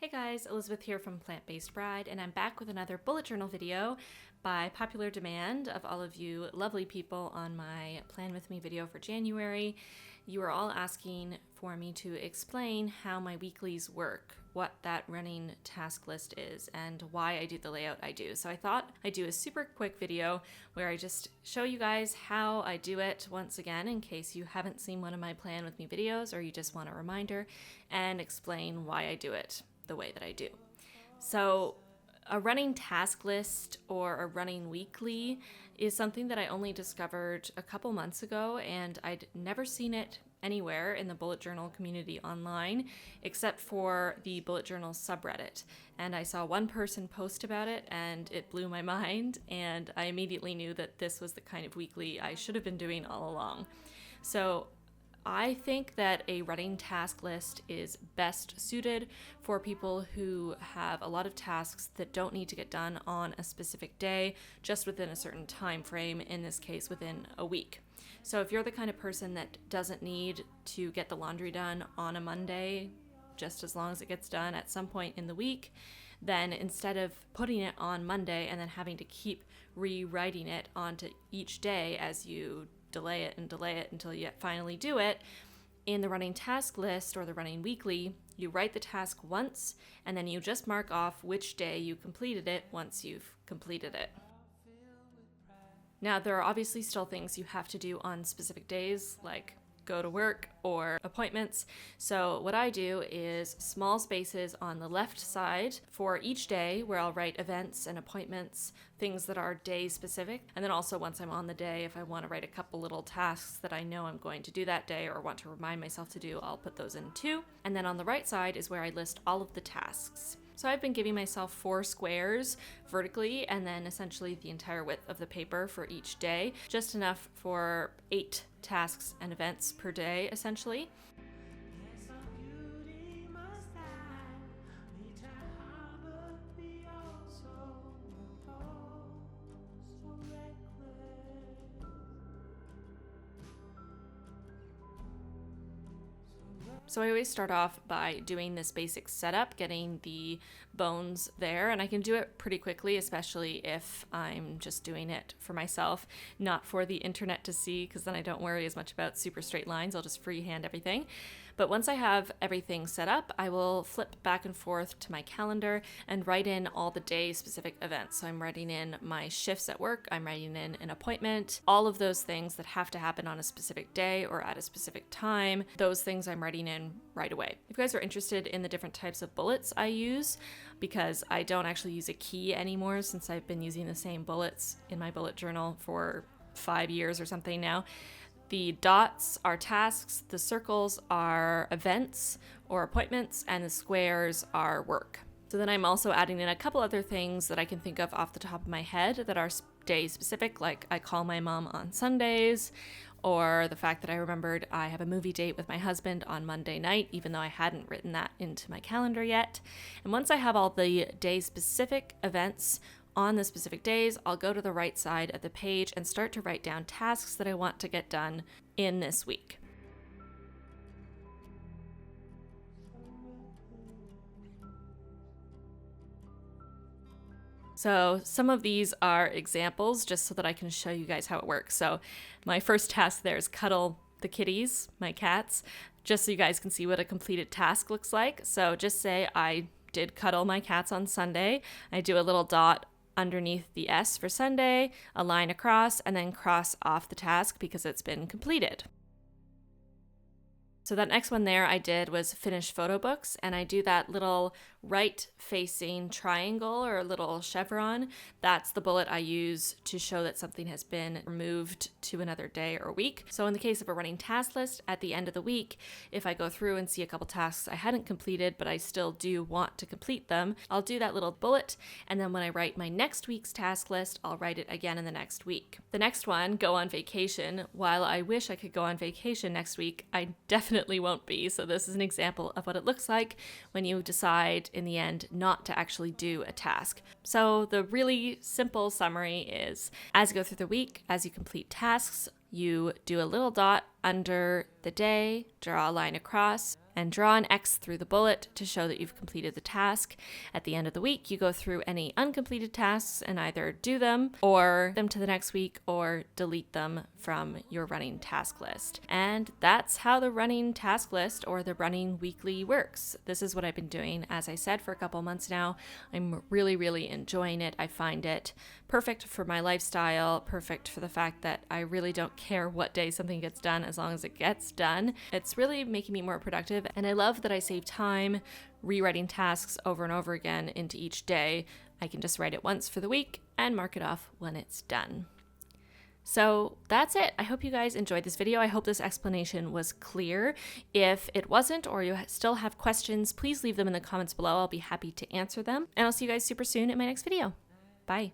Hey guys, Elizabeth here from Plant-Based Bride, and I'm back with another bullet journal video by popular demand of all of you lovely people on my Plan With Me video for January. You are all asking for me to explain how my weeklies work, what that running task list is, and why I do the layout I do. So I thought I'd do a super quick video where I just show you guys how I do it once again in case you haven't seen one of my Plan With Me videos or you just want a reminder, and explain why I do it the way that I do. So a running task list or a running weekly is something that I only discovered a couple months ago, and I'd never seen it anywhere in the bullet journal community online except for the bullet journal subreddit. And I saw one person post about it and it blew my mind, and I immediately knew that this was the kind of weekly I should have been doing all along. So I think that a running task list is best suited for people who have a lot of tasks that don't need to get done on a specific day, just within a certain time frame, in this case within a week. So if you're the kind of person that doesn't need to get the laundry done on a Monday, just as long as it gets done at some point in the week, then instead of putting it on Monday and then having to keep rewriting it onto each day as you delay it until you finally do it, in the running task list or the running weekly, you write the task once and then you just mark off which day you completed it once you've completed it. Now, there are obviously still things you have to do on specific days, like go to work or appointments. So what I do is small spaces on the left side for each day where I'll write events and appointments, things that are day specific. And then also once I'm on the day, if I want to write a couple little tasks that I know I'm going to do that day or want to remind myself to do, I'll put those in too. And then on the right side is where I list all of the tasks. So I've been giving myself 4 squares vertically and then essentially the entire width of the paper for each day, just enough for 8 tasks and events per day essentially. So I always start off by doing this basic setup, getting the bones there, and I can do it pretty quickly, especially if I'm just doing it for myself, not for the internet to see, because then I don't worry as much about super straight lines. I'll just freehand everything. But once I have everything set up, I will flip back and forth to my calendar and write in all the day-specific events. So I'm writing in my shifts at work, I'm writing in an appointment, all of those things that have to happen on a specific day or at a specific time, those things I'm writing in right away. If you guys are interested in the different types of bullets I use, because I don't actually use a key anymore since I've been using the same bullets in my bullet journal for 5 years or something now. The dots are tasks, the circles are events or appointments, and the squares are work. So then I'm also adding in a couple other things that I can think of off the top of my head that are day specific, like I call my mom on Sundays, or the fact that I remembered I have a movie date with my husband on Monday night, even though I hadn't written that into my calendar yet. And once I have all the day specific events on the specific days, I'll go to the right side of the page and start to write down tasks that I want to get done in this week. So some of these are examples just so that I can show you guys how it works. So my first task there is cuddle the kitties, my cats, just so you guys can see what a completed task looks like. So just say I did cuddle my cats on Sunday. I do a little dot underneath the S for Sunday, a line across, and then cross off the task because it's been completed. So that next one there I did was finish photo books, and I do that little right facing triangle or little chevron. That's the bullet I use to show that something has been moved to another day or week. So in the case of a running task list, at the end of the week, if I go through and see a couple tasks I hadn't completed, but I still do want to complete them, I'll do that little bullet, and then when I write my next week's task list, I'll write it again in the next week. The next one, go on vacation. While I wish I could go on vacation next week, I definitely won't be. So this is an example of what it looks like when you decide in the end not to actually do a task. So the really simple summary is, as you go through the week, as you complete tasks, you do a little dot under the day, draw a line across, and draw an X through the bullet to show that you've completed the task. At the end of the week, you go through any uncompleted tasks and either do them or them to the next week or delete them from your running task list. And that's how the running task list or the running weekly works. This is what I've been doing, as I said, for a couple months now. I'm really enjoying it. I find it perfect for my lifestyle, perfect for the fact that I really don't care what day something gets done as long as it gets done. It's really making me more productive, and I love that I save time rewriting tasks over and over again into each day. I can just write it once for the week and mark it off when it's done. So that's it. I hope you guys enjoyed this video. I hope this explanation was clear. If it wasn't, or you still have questions, please leave them in the comments below. I'll be happy to answer them. And I'll see you guys super soon in my next video. Bye.